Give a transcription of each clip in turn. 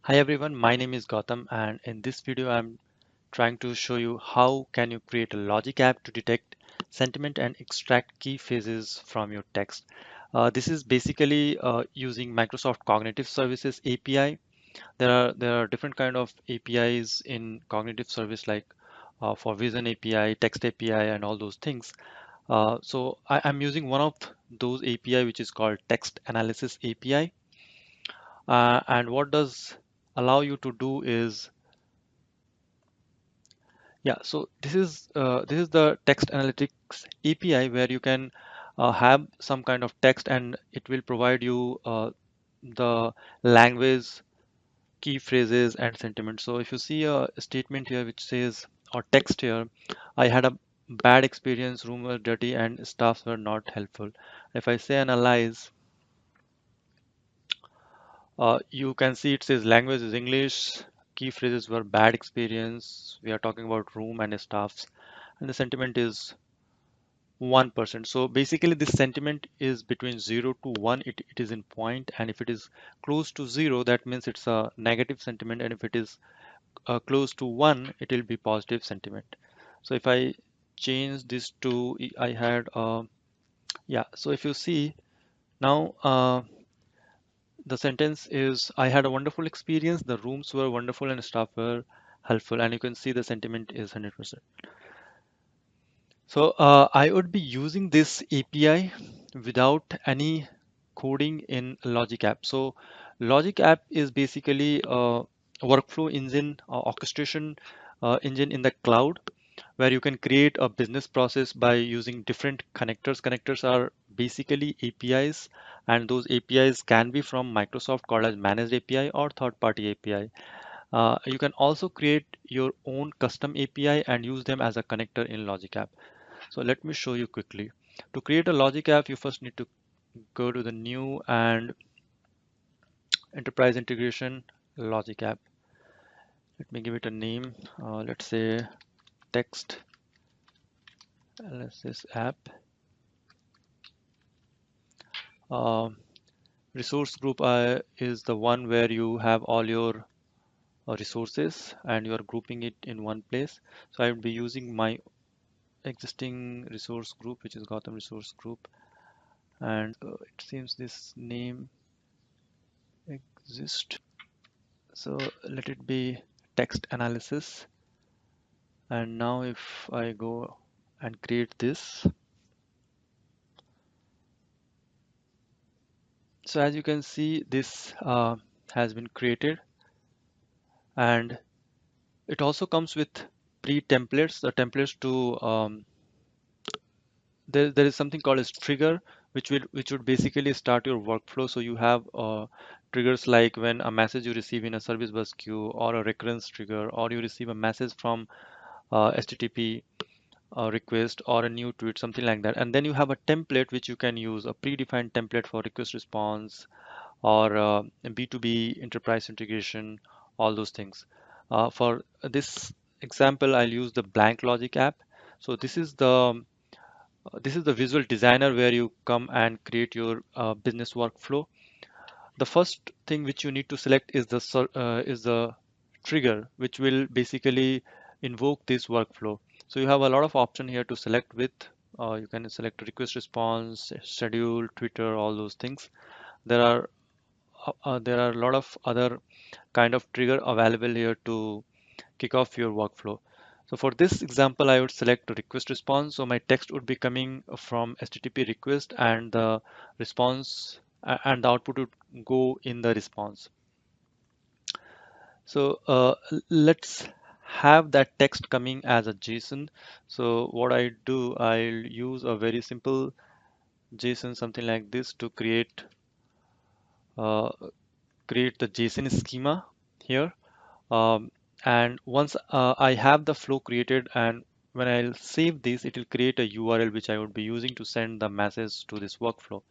Hi everyone, my name is Gautam and in this video I'm trying to show you how can you create a logic app to detect sentiment and extract key phrases from your text. This is basically using Microsoft Cognitive Services API. There are different kind of APIs in cognitive service like for vision API, text API and all those things. I'm using one of those API which is called Text Analysis API. And what does allow you to do is this is the text analytics API where you can have some kind of text and it will provide you the language, key phrases, and sentiments. So if you see a statement here which says or text here, I had a bad experience, room were dirty, and staffs were not helpful. If I say analyze, you can see it says language is English, key phrases were bad experience. We are talking about room and staffs, and the sentiment is 1%. So basically this sentiment is between 0 to 1, it is in point, and if it is close to 0, that means it's a negative sentiment, and if it is close to 1, it will be positive sentiment. So if I change this to, I had, so if you see now, the sentence is, I had a wonderful experience, the rooms were wonderful and staff were helpful, and you can see the sentiment is 100%. So I would be using this API without any coding in Logic App. So Logic App is basically a workflow engine, orchestration engine in the cloud, where you can create a business process by using different connectors. Connectors are basically APIs, and those APIs can be from Microsoft called as managed API or third-party API. You can also create your own custom API and use them as a connector in Logic App. So let me show you quickly. To create a logic app, you first need to go to the new and enterprise integration logic app. Let me give it a name. Let's say text analysis app. Uh, Resource group is the one where you have all your resources and you are grouping it in one place. So I would be using my existing resource group, which is Gotham resource group. And it seems this name exists. So let it be text analysis. And now if I go and create this, so as you can see, this has been created, and it also comes with pre-templates, the templates to there is something called as trigger, which would basically start your workflow. So you have triggers like when a message you receive in a service bus queue, or a recurrence trigger, or you receive a message from HTTP request or a new tweet, something like that. And then you have a template which you can use, a predefined template for request response or B2B enterprise integration, all those things. For this example, I'll use the blank logic app. So this is the visual designer where you come and create your business workflow. The first thing which you need to select is the trigger, which will basically invoke this workflow. So you have a lot of option here to select with. You can select request response, schedule, Twitter, all those things. There are a lot of other kind of trigger available here to kick off your workflow. So for this example, I would select request response. So my text would be coming from HTTP request, and the response and the output would go in the response. So let's have that text coming as a JSON. So what I do, I'll use a very simple JSON, something like this, to uh, create the JSON schema here. Um, and once I have the flow created, and when I'll save this, it will create a URL which I would be using to send the message to this workflow.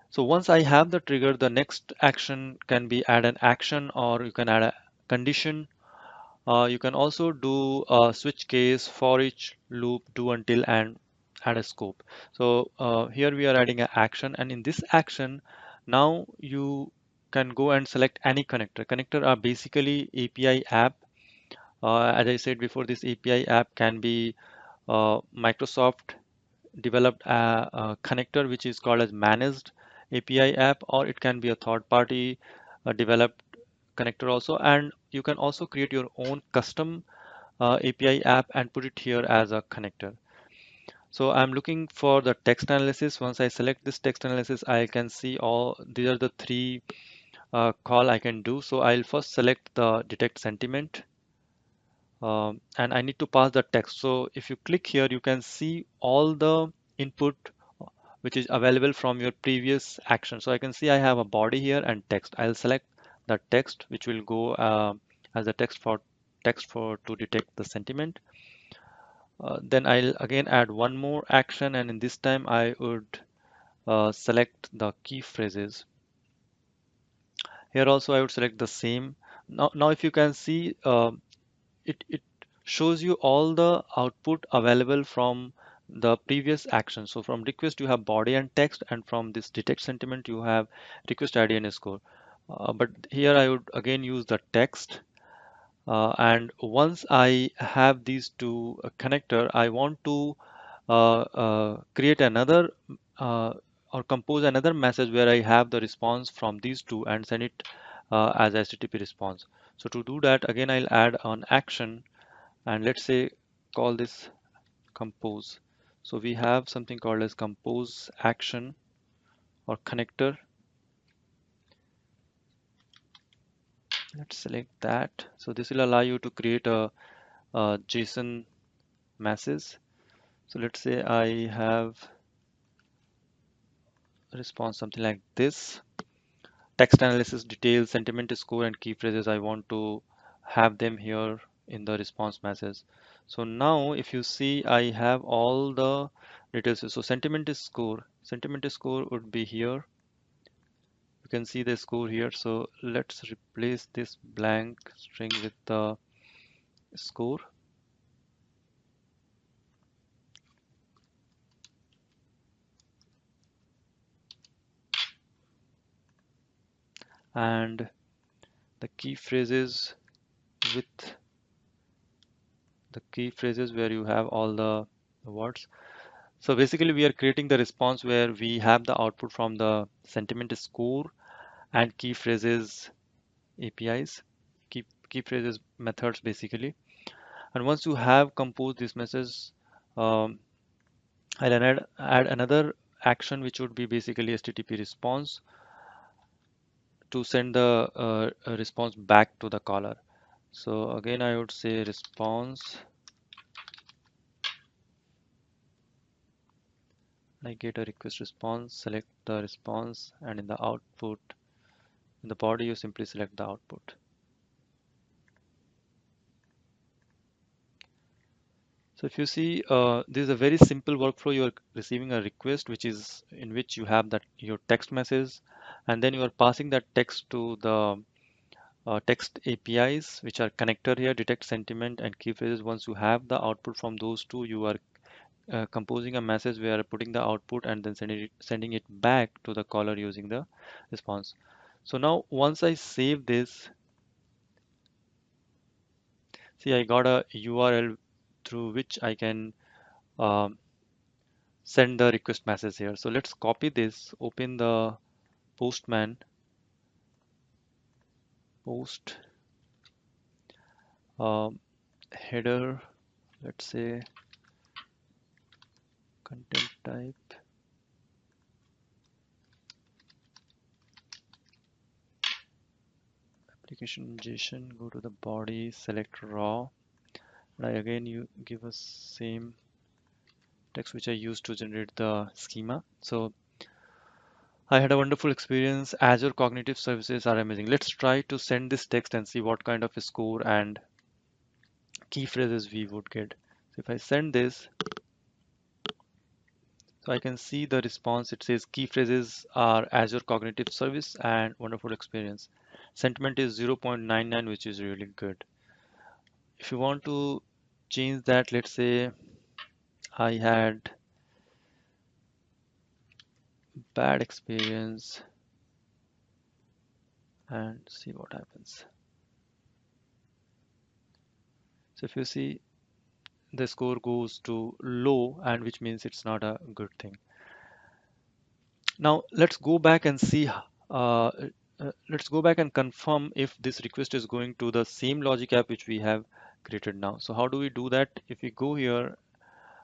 So once I have the trigger, the next action can be add an action, or you can add a condition. You can also do a switch case, for each loop, do until, and add a scope. So here we are adding an action, and in this action, now you can go and select any connector. Connector are basically API app. As I said before, this API app can be Microsoft developed a connector which is called as managed API app, or it can be a third party developed connector also. And you can also create your own custom API app and put it here as a connector. So I'm looking for the text analysis. Once I select this text analysis, I can see all these are the three call I can do. So I'll first select the detect sentiment, and I need to pass the text. So if you click here, you can see all the input which is available from your previous action. So I can see I have a body here and text. I'll select the text, which will go as a text for to detect the sentiment. Then I'll again add one more action, and in this time I would select the key phrases. Here also I would select the same. Now if you can see, it shows you all the output available from the previous action. So from request you have body and text, and from this detect sentiment you have request ID and score. But here I would again use the text. And once I have these two connector, I want to create another or compose another message where I have the response from these two and send it as HTTP response. So to do that, again, I'll add an action, and let's say call this compose. So we have something called as compose action or connector. Let's select that. So this will allow you to create a JSON message. So let's say I have a response something like this. Text analysis details, sentiment score, and key phrases. I want to have them here in the response message. So now if you see, I have all the details. So sentiment score would be here. You can see the score here. So let's replace this blank string with the score. And the key phrases with the key phrases where you have all the words. So basically we are creating the response where we have the output from the sentiment score and key phrases APIs, key phrases methods basically. And once you have composed this message, um, I'll add another action which would be basically HTTP response to send the response back to the caller. So again, I would say response. I get a request response, select the response, and in the output, in the body, you simply select the output. So if you see, this is a very simple workflow. You are receiving a request, which is in which you have that your text message, and then you are passing that text to the text APIs, which are connected here, detect sentiment and key phrases. Once you have the output from those two, you are composing a message where putting the output and then sending it back to the caller using the response. So now once I save this, see I got a URL through which I can um, send the request message here. So let's copy this, open the Postman post um, header, let's say content type, application JSON, go to the body, select raw. And I again you give us same text which I used to generate the schema. So I had a wonderful experience. Azure Cognitive Services are amazing. Let's try to send this text and see what kind of a score and key phrases we would get. So if I send this, so I can see the response. It says key phrases are Azure Cognitive Service and wonderful experience. Sentiment is 0.99, which is really good. If you want to change that, let's say I had bad experience and see what happens. So if you see, the score goes to low, and which means it's not a good thing. Now let's go back and see, let's go back and confirm if this request is going to the same logic app which we have created now. So how do we do that? If we go here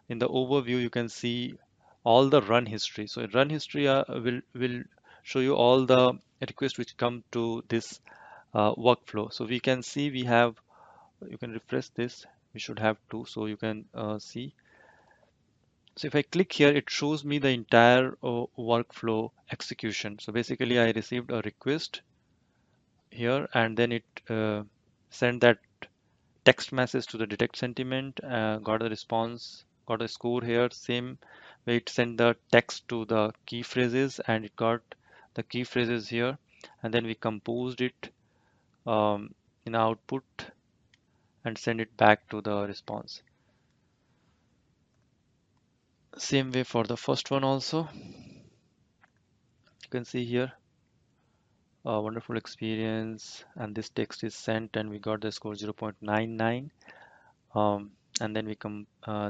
in the overview, you can see all the run history. So run history will show you all the requests which come to this workflow. So we can see we have, you can refresh this. We should have two, so you can see. So if I click here, it shows me the entire workflow execution. So basically, I received a request here, and then it sent that text message to the detect sentiment, got a response, got a score here. Same way, it sent the text to the key phrases, and it got the key phrases here. And then we composed it in output and send it back to the response. Same way for the first one also. You can see here a wonderful experience, and this text is sent and we got the score 0.99. And then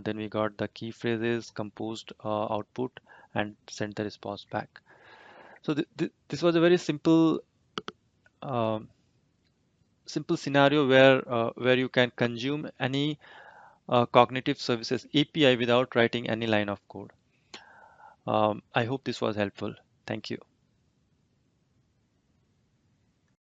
then we got the key phrases, composed output, and sent the response back. So this was a very um simple scenario where you can consume any cognitive services API without writing any line of code. I hope this was helpful. Thank you.